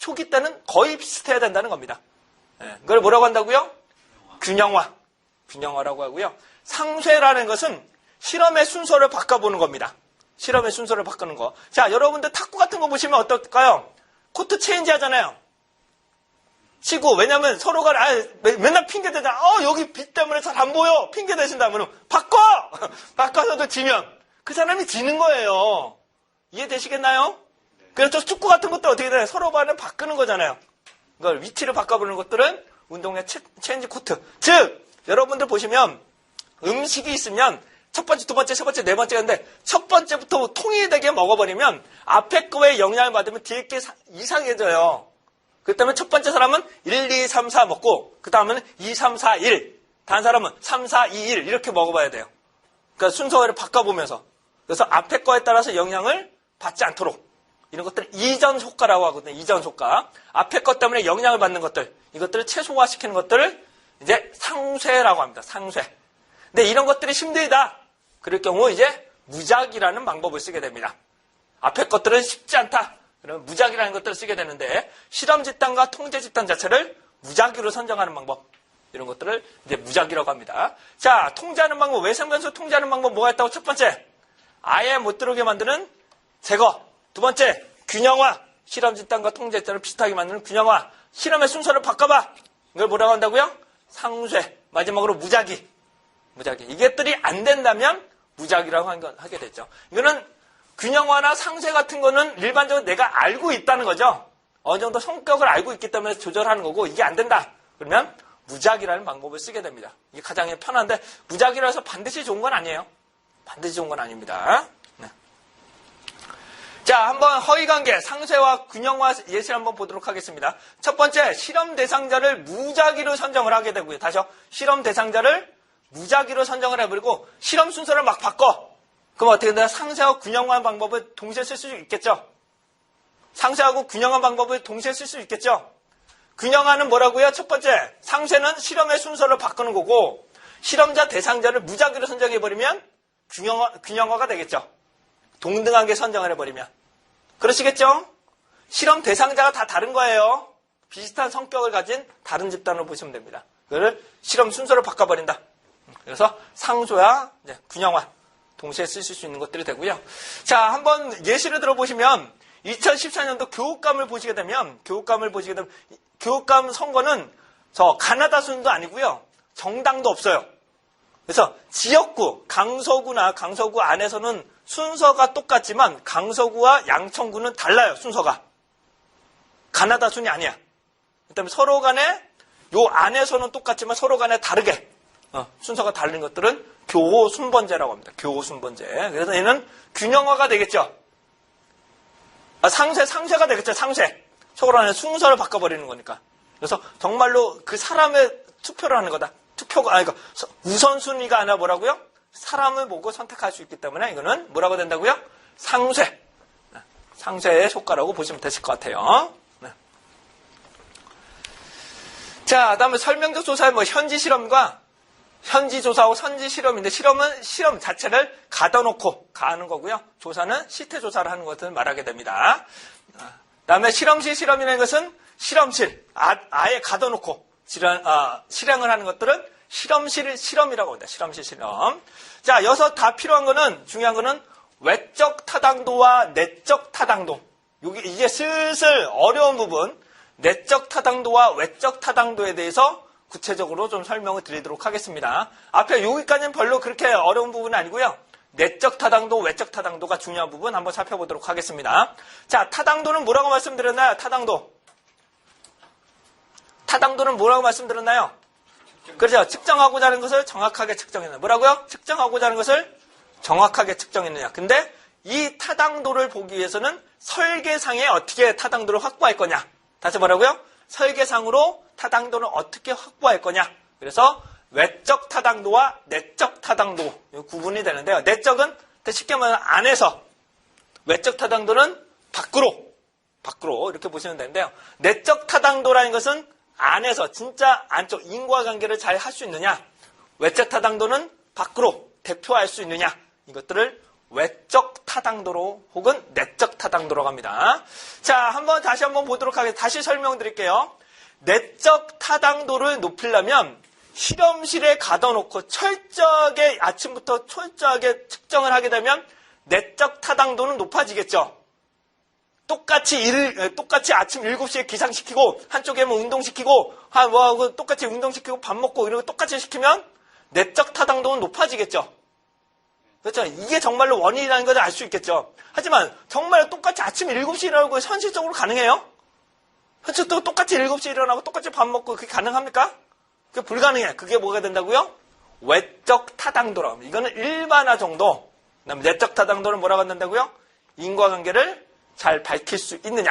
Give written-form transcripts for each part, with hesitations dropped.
초기 때는 거의 비슷해야 된다는 겁니다. 그걸 뭐라고 한다고요? 균형화. 균형화라고 하고요. 상쇄라는 것은 실험의 순서를 바꿔보는 겁니다. 실험의 순서를 바꾸는 거. 자, 여러분들 탁구 같은 거 보시면 어떨까요? 코트 체인지 하잖아요. 치고, 왜냐면 서로가, 맨날 핑계 대잖아. 여기 빛 때문에 잘 안 보여. 핑계 대신다면, 바꿔! 바꿔서도 지면, 그 사람이 지는 거예요. 이해되시겠나요? 그래서 축구 같은 것도 어떻게 되나요? 서로 간에 바꾸는 거잖아요. 그걸 위치를 바꿔보는 것들은 운동의 체인지 코트. 즉, 여러분들 보시면, 음식이 있으면, 첫 번째, 두 번째, 세 번째, 네 번째가 있는데, 첫 번째부터 통일되게 먹어버리면, 앞에 거에 영향을 받으면 뒤에 게 이상해져요. 그 때문에 첫 번째 사람은 1, 2, 3, 4 먹고 그 다음에는 2, 3, 4, 1. 다른 사람은 3, 4, 2, 1 이렇게 먹어봐야 돼요. 그러니까 순서를 바꿔보면서. 그래서 앞에 거에 따라서 영향을 받지 않도록. 이런 것들 이전 효과라고 하거든요. 이전 효과. 앞에 것 때문에 영향을 받는 것들. 이것들을 최소화시키는 것들을 이제 상쇄라고 합니다. 상쇄. 근데 이런 것들이 힘들다. 그럴 경우 이제 무작이라는 방법을 쓰게 됩니다. 앞에 것들은 쉽지 않다. 그러면 무작위라는 것들을 쓰게 되는데 실험 집단과 통제 집단 자체를 무작위로 선정하는 방법 이런 것들을 이제 무작위라고 합니다. 자, 통제하는 방법, 외생변수 통제하는 방법 뭐가 있다고? 첫 번째, 아예 못 들어오게 만드는 제거. 두 번째, 균형화. 실험 집단과 통제 집단을 비슷하게 만드는 균형화. 실험의 순서를 바꿔봐. 이걸 뭐라고 한다고요? 상쇄. 마지막으로 무작위. 무작위. 이것들이 안 된다면 무작위라고 하게 되죠. 이거는 균형화나 상쇄 같은 거는 일반적으로 내가 알고 있다는 거죠. 어느 정도 성격을 알고 있기 때문에 조절하는 거고 이게 안 된다. 그러면 무작위라는 방법을 쓰게 됩니다. 이게 가장 편한데 무작위라서 반드시 좋은 건 아니에요. 반드시 좋은 건 아닙니다. 네. 자, 한번 허위관계, 상쇄와 균형화 예시를 한번 보도록 하겠습니다. 첫 번째, 실험 대상자를 무작위로 선정을 하게 되고요. 다시요. 실험 대상자를 무작위로 선정을 해버리고 실험 순서를 막 바꿔. 그럼 어떻게 되나? 상쇄하고 균형화한 방법을 동시에 쓸 수 있겠죠? 상쇄하고 균형한 방법을 동시에 쓸 수 있겠죠? 균형화는 뭐라고요? 첫 번째, 상쇄는 실험의 순서를 바꾸는 거고 실험자 대상자를 무작위로 선정해버리면 균형화가 되겠죠? 동등하게 선정을 해버리면. 그러시겠죠? 실험 대상자가 다 다른 거예요. 비슷한 성격을 가진 다른 집단으로 보시면 됩니다. 그걸 실험 순서를 바꿔버린다. 그래서 상쇄와 균형화 동시에 쓰실 수 있는 것들이 되고요. 자, 한번 예시를 들어보시면 2014년도 교육감을 보시게 되면 교육감 선거는 저 가나다 순도 아니고요. 정당도 없어요. 그래서 지역구, 강서구나 강서구 안에서는 순서가 똑같지만 강서구와 양천구는 달라요. 순서가. 가나다 순이 아니야. 그다음에 서로 간에 요 안에서는 똑같지만 서로 간에 다르게 순서가 다른 것들은 교호순번제라고 합니다. 교호순번제. 그래서 얘는 균형화가 되겠죠. 상쇄가 되겠죠. 상쇄. 서로 간에 순서를 바꿔버리는 거니까. 그래서 정말로 그 사람의 투표를 하는 거다. 그러니까 우선순위가 아니라 뭐라고요? 사람을 보고 선택할 수 있기 때문에 이거는 뭐라고 된다고요? 상쇄. 상쇄의 효과라고 보시면 되실 것 같아요. 네. 자, 다음에 설명적 조사의 현지 실험과 현지 조사하고 선지 실험인데 실험은 실험 자체를 가둬놓고 가는 거고요. 조사는 실태 조사를 하는 것을 말하게 됩니다. 그다음에 실험실 실험이라는 것은 실험실 아예 가둬놓고 실행을 하는 것들은 실험실 실험이라고 합니다. 실험실 실험. 자, 여기서 다 필요한 거는 중요한 거는 외적 타당도와 내적 타당도. 이게 슬슬 어려운 부분. 내적 타당도와 외적 타당도에 대해서 구체적으로 좀 설명을 드리도록 하겠습니다. 앞에 여기까지는 별로 그렇게 어려운 부분은 아니고요. 내적 타당도, 외적 타당도가 중요한 부분 한번 살펴보도록 하겠습니다. 자, 타당도는 뭐라고 말씀드렸나요? 타당도는 뭐라고 말씀드렸나요? 그렇죠. 측정하고자 하는 것을 정확하게 측정했느냐. 뭐라고요? 측정하고자 하는 것을 정확하게 측정했느냐. 근데 이 타당도를 보기 위해서는 설계상에 어떻게 타당도를 확보할 거냐. 다시 뭐라고요? 설계상으로 타당도는 어떻게 확보할 거냐. 그래서 외적 타당도와 내적 타당도 구분이 되는데요. 내적은 쉽게 말하면 안에서, 외적 타당도는 밖으로 이렇게 보시면 되는데요. 내적 타당도라는 것은 안에서 진짜 안쪽 인과관계를 잘 할 수 있느냐, 외적 타당도는 밖으로 대표할 수 있느냐, 이것들을 외적 타당도로 혹은 내적 타당도로 갑니다. 자, 다시 한번 보도록 하겠습니다. 다시 설명드릴게요. 내적 타당도를 높이려면 실험실에 가둬놓고 아침부터 철저하게 측정을 하게 되면 내적 타당도는 높아지겠죠. 똑같이 아침 7시에 기상시키고, 한쪽에 운동시키고, 똑같이 운동시키고, 밥 먹고, 이런 거 똑같이 시키면, 내적 타당도는 높아지겠죠. 그렇죠? 이게 정말로 원인이라는 것을 알 수 있겠죠. 하지만, 정말 똑같이 아침 7시에 일어나고, 현실적으로 가능해요? 또 똑같이 7시에 일어나고, 똑같이 밥 먹고, 그게 가능합니까? 그게 불가능해. 그게 뭐가 된다고요? 외적 타당도라고 합니다. 이거는 일반화 정도. 그다음에 내적 타당도는 뭐라고 한다고요? 인과관계를 잘 밝힐 수 있느냐.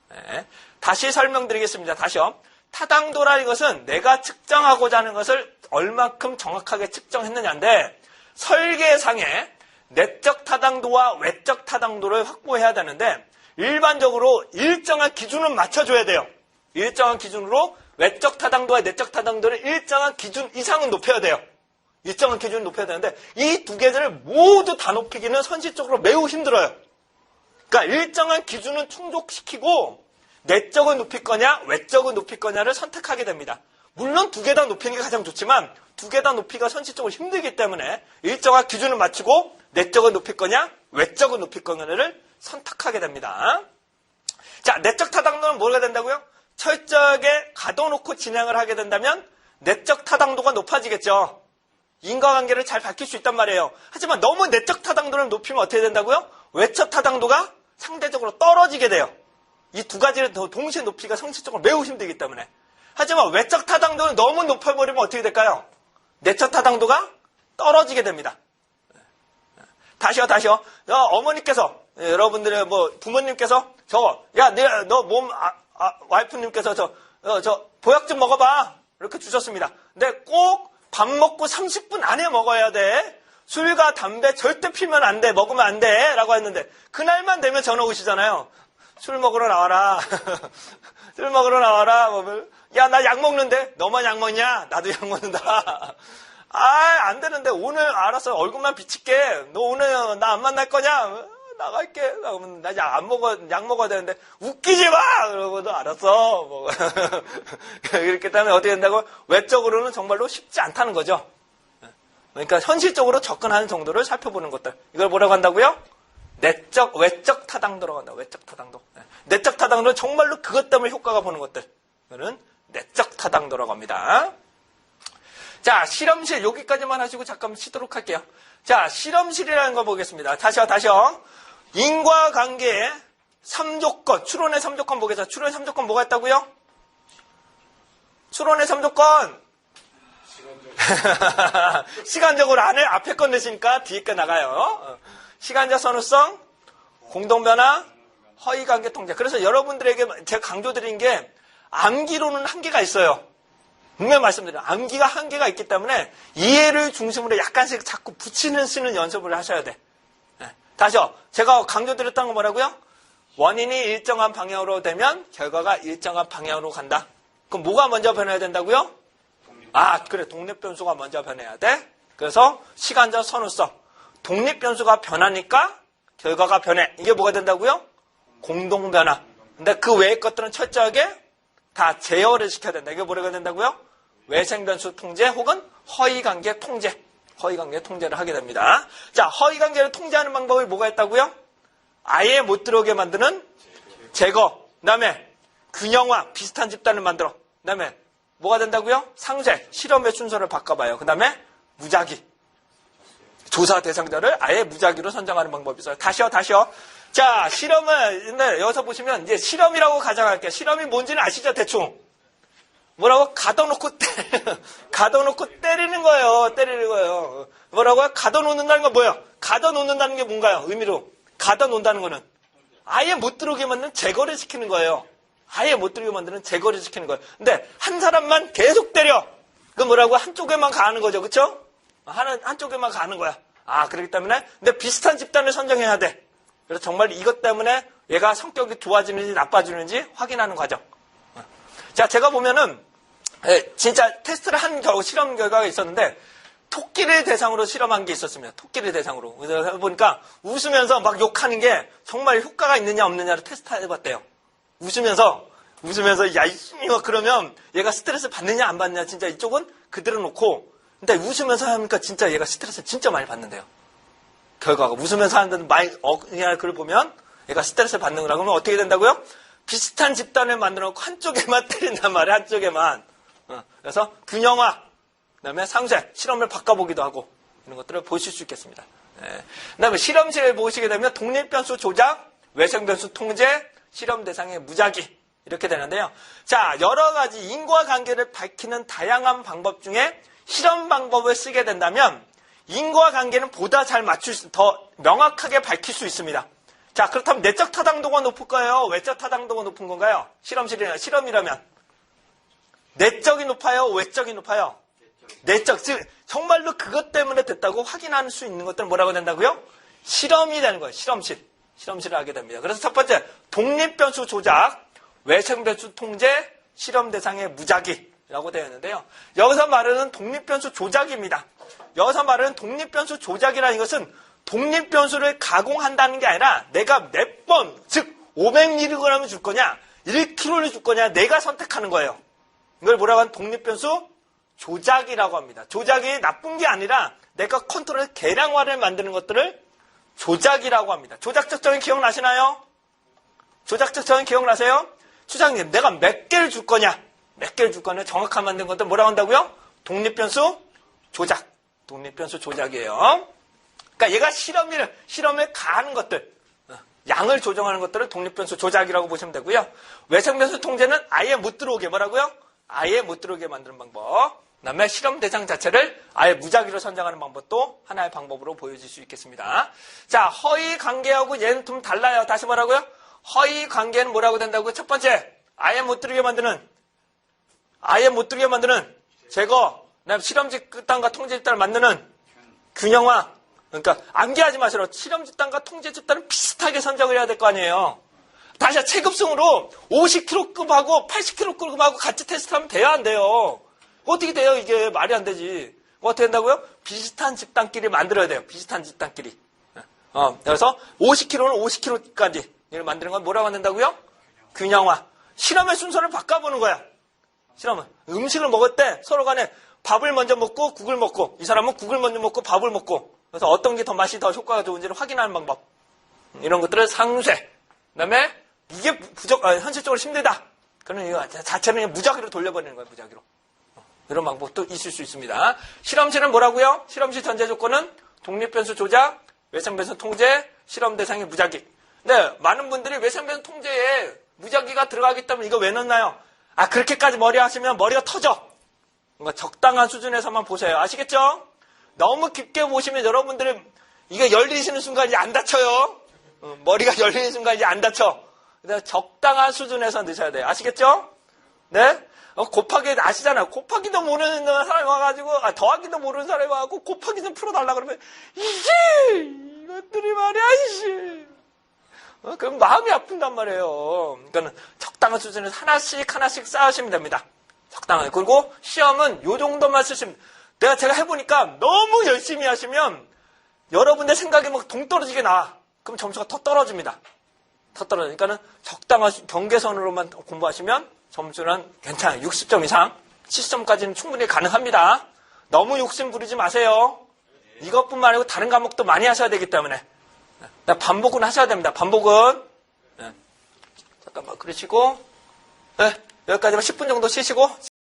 네. 다시 설명드리겠습니다. 다시요. 타당도라는 것은 내가 측정하고자 하는 것을 얼마큼 정확하게 측정했느냐인데, 설계상에 내적 타당도와 외적 타당도를 확보해야 되는데, 일반적으로 일정한 기준은 맞춰줘야 돼요. 일정한 기준으로 외적 타당도와 내적 타당도를 일정한 기준 이상은 높여야 돼요. 일정한 기준을 높여야 되는데, 이 두 개들을 모두 다 높이기는 현실적으로 매우 힘들어요. 그러니까 일정한 기준은 충족시키고 내적을 높일 거냐 외적을 높일 거냐를 선택하게 됩니다. 물론 두 개 다 높이는 게 가장 좋지만 두 개 다 높이가 현실적으로 힘들기 때문에 일정한 기준을 맞추고 내적을 높일 거냐 외적을 높일 거냐를 선택하게 됩니다. 자, 내적 타당도는 뭐가 된다고요? 철저하게 가둬놓고 진행을 하게 된다면 내적 타당도가 높아지겠죠. 인과관계를 잘 밝힐 수 있단 말이에요. 하지만 너무 내적 타당도를 높이면 어떻게 된다고요? 외적 타당도가 상대적으로 떨어지게 돼요. 이 두 가지를 동시에 높이기가 현실적으로 매우 힘들기 때문에. 하지만 외적 타당도를 너무 높여버리면 어떻게 될까요? 내적 타당도가 떨어지게 됩니다. 다시요. 어머니께서, 여러분들의 부모님께서 와이프님께서 보약 좀 먹어봐. 이렇게 주셨습니다. 근데 꼭 밥 먹고 30분 안에 먹어야 돼. 술과 담배 절대 피면 안 돼. 먹으면 안 돼. 라고 했는데, 그날만 되면 전화 오시잖아요. 술 먹으러 나와라. 술 먹으러 나와라. 야, 나 약 먹는데? 너만 약 먹냐? 나도 약 먹는다. 안 되는데. 오늘 알았어. 얼굴만 비칠게. 너 오늘 나 안 만날 거냐? 나갈게. 그러면 나 약 먹어야 되는데, 웃기지 마! 그러고도 알았어. 이렇게 되면 어떻게 된다고? 외적으로는 정말로 쉽지 않다는 거죠. 그러니까 현실적으로 접근하는 정도를 살펴보는 것들. 이걸 뭐라고 한다고요? 외적 타당도라고 한다. 외적 타당도. 내적 타당도는 정말로 그것 때문에 효과가 보는 것들. 이거는 내적 타당도라고 합니다. 자, 실험실 여기까지만 하시고 잠깐 쉬도록 할게요. 자, 실험실이라는 거 보겠습니다. 다시요. 인과관계의 3조건, 추론의 3조건 보겠습니다. 추론의 3조건 뭐가 있다고요? 추론의 3조건. 시간적으로 앞에 건 내시니까 뒤에 거 나가요. 시간적 선우성, 공동변화, 허위관계 통제. 그래서 여러분들에게 제가 강조드린 게 암기로는 한계가 있어요. 분명히 말씀드려요. 암기가 한계가 있기 때문에 이해를 중심으로 약간씩 자꾸 쓰는 연습을 하셔야 돼. 다시요. 제가 강조드렸던 건 뭐라고요? 원인이 일정한 방향으로 되면 결과가 일정한 방향으로 간다. 그럼 뭐가 먼저 변해야 된다고요? 그래. 독립변수가 먼저 변해야 돼. 그래서 시간적 선우성. 독립변수가 변하니까 결과가 변해. 이게 뭐가 된다고요? 공동변화. 근데 그 외의 것들은 철저하게 다 제어를 시켜야 된다. 이게 뭐가 된다고요? 외생변수 통제 혹은 허위관계 통제. 허위관계 통제를 하게 됩니다. 자, 허위관계를 통제하는 방법이 뭐가 있다고요? 아예 못 들어오게 만드는 제거. 그 다음에 균형화. 비슷한 집단을 만들어. 그 다음에 뭐가 된다고요? 상쇄, 실험의 순서를 바꿔봐요. 그 다음에 무작위. 조사 대상자를 아예 무작위로 선정하는 방법이 있어요. 다시요. 자, 실험을, 여기서 보시면 이제 실험이라고 가정할게요. 실험이 뭔지는 아시죠? 대충. 뭐라고? 가둬놓고 때리는 거예요. 뭐라고요? 가둬놓는다는 건 뭐예요? 가둬놓는다는 게 뭔가요? 의미로. 가둬놓는다는 거는 아예 못 들어오게 만드는 제거를 시키는 거예요. 아예 못 들어오게 만드는 제거를 시키는 거예요. 근데 한 사람만 계속 때려. 그 뭐라고? 한쪽에만 가는 거죠. 그쵸? 한쪽에만 가는 거야. 그렇기 때문에. 근데 비슷한 집단을 선정해야 돼. 그래서 정말 이것 때문에 얘가 성격이 좋아지는지 나빠지는지 확인하는 과정. 자, 제가 보면은, 진짜 테스트를 한 실험 결과가 있었는데, 토끼를 대상으로 실험한 게 있었습니다. 토끼를 대상으로. 그래서 해보니까 웃으면서 막 욕하는 게 정말 효과가 있느냐 없느냐를 테스트 해봤대요. 웃으면서 야 이거 그러면 얘가 스트레스 받느냐 안 받느냐 진짜 이쪽은 그대로 놓고 근데 웃으면서 하니까 진짜 얘가 스트레스 진짜 많이 받는데요. 결과가 웃으면서 하는데 많이 글을 보면 얘가 스트레스 받는 거라 그러면 어떻게 된다고요? 비슷한 집단을 만들어 놓고 한쪽에만 때린단 말이에요. 한쪽에만. 그래서 균형화, 그다음에 상쇄, 실험을 바꿔보기도 하고 이런 것들을 보실 수 있겠습니다. 그다음에 실험실을 보시게 되면 독립변수 조작, 외생변수 통제, 실험 대상의 무작위 이렇게 되는데요. 자, 여러 가지 인과관계를 밝히는 다양한 방법 중에 실험 방법을 쓰게 된다면 인과관계는 보다 잘 더 명확하게 밝힐 수 있습니다. 자, 그렇다면 내적 타당도가 높을 거예요? 외적 타당도가 높은 건가요? 실험이라면. 내적이 높아요? 외적이 높아요? 내적. 즉, 정말로 그것 때문에 됐다고 확인할 수 있는 것들은 뭐라고 된다고요? 실험이 되는 거예요. 실험실을 하게 됩니다. 그래서 첫 번째, 독립변수 조작, 외생변수 통제, 실험 대상의 무작위라고 되어 있는데요. 여기서 말하는 독립변수 조작입니다. 여기서 말하는 독립변수 조작이라는 것은 독립변수를 가공한다는 게 아니라 내가 몇 번, 즉 500mg을 줄 거냐, 1kg를 줄 거냐 내가 선택하는 거예요. 이걸 뭐라고 하는 독립변수 조작이라고 합니다. 조작이 나쁜 게 아니라 내가 컨트롤 계량화를 만드는 것들을 조작이라고 합니다. 조작적 정의 기억나시나요? 조작적 정의 기억나세요? 추장님, 내가 몇 개를 줄 거냐? 몇 개를 줄 거냐? 정확한 만든 것들 뭐라고 한다고요? 독립변수 조작. 독립변수 조작이에요. 그러니까 얘가 실험을 가하는 것들, 양을 조정하는 것들을 독립변수 조작이라고 보시면 되고요. 외생변수 통제는 아예 못 들어오게 뭐라고요? 아예 못 들어오게 만드는 방법. 그다음에 실험 대상 자체를 아예 무작위로 선정하는 방법도 하나의 방법으로 보여질 수 있겠습니다. 자, 허위 관계하고 얘는 좀 달라요. 다시 뭐라고요? 허위 관계는 뭐라고 된다고요? 첫 번째, 아예 못 들게 만드는 제거, 그다음에 실험 집단과 통제 집단을 만드는 균형화. 그러니까 암기하지 마시라. 실험 집단과 통제 집단은 비슷하게 선정을 해야 될 거 아니에요. 다시 체급승으로 50kg급하고 80kg급하고 같이 테스트하면 돼야 안 돼요. 어떻게 돼요? 이게 말이 안 되지. 어떻게 된다고요? 비슷한 집단끼리 만들어야 돼요. 비슷한 집단끼리. 그래서 50kg는 50kg까지 만드는 건 뭐라고 한다고요? 균형화. 실험의 순서를 바꿔보는 거야. 실험은. 음식을 먹을 때 서로 간에 밥을 먼저 먹고 국을 먹고 이 사람은 국을 먼저 먹고 밥을 먹고 그래서 어떤 게 더 맛이 더 효과가 좋은지를 확인하는 방법. 이런 것들을 상쇄. 그다음에 이게 현실적으로 힘들다. 그러면 이거 자체는 무작위로 돌려버리는 거예요. 무작위로. 이런 방법도 있을 수 있습니다. 실험실은 뭐라고요? 실험실 전제 조건은 독립변수 조작, 외생변수 통제, 실험 대상의 무작위. 네, 많은 분들이 외생변수 통제에 무작위가 들어가기 때문에 이거 왜 넣나요? 그렇게까지 머리 하시면 머리가 터져. 그러니까 적당한 수준에서만 보세요. 아시겠죠? 너무 깊게 보시면 여러분들이 이게 열리시는 순간 이제 안 다쳐요. 머리가 열리는 순간 이제 안 다쳐. 그래서 적당한 수준에서 넣으셔야 돼요. 아시겠죠? 네? 곱하기 아시잖아요. 곱하기도 모르는 사람이 와가지고 더하기도 모르는 사람이 와가지고 곱하기 좀 풀어달라 그러면 이것들이 말이야 이씨. 그럼 마음이 아픈단 말이에요. 그러니까 적당한 수준에서 하나씩 쌓으시면 됩니다. 적당하게. 그리고 시험은 요 정도만 쓰시면 제가 해보니까 너무 열심히 하시면 여러분의 생각이 막 동떨어지게 나와. 그럼 점수가 더 떨어집니다. 더 떨어지니까는 적당한 경계선으로만 공부하시면 점수는 괜찮아요. 60점 이상, 70점까지는 충분히 가능합니다. 너무 욕심 부리지 마세요. 이것뿐만 아니고 다른 과목도 많이 하셔야 되기 때문에. 반복은 하셔야 됩니다. 반복은. 네. 잠깐만, 그러시고. 네, 여기까지만 10분 정도 쉬시고.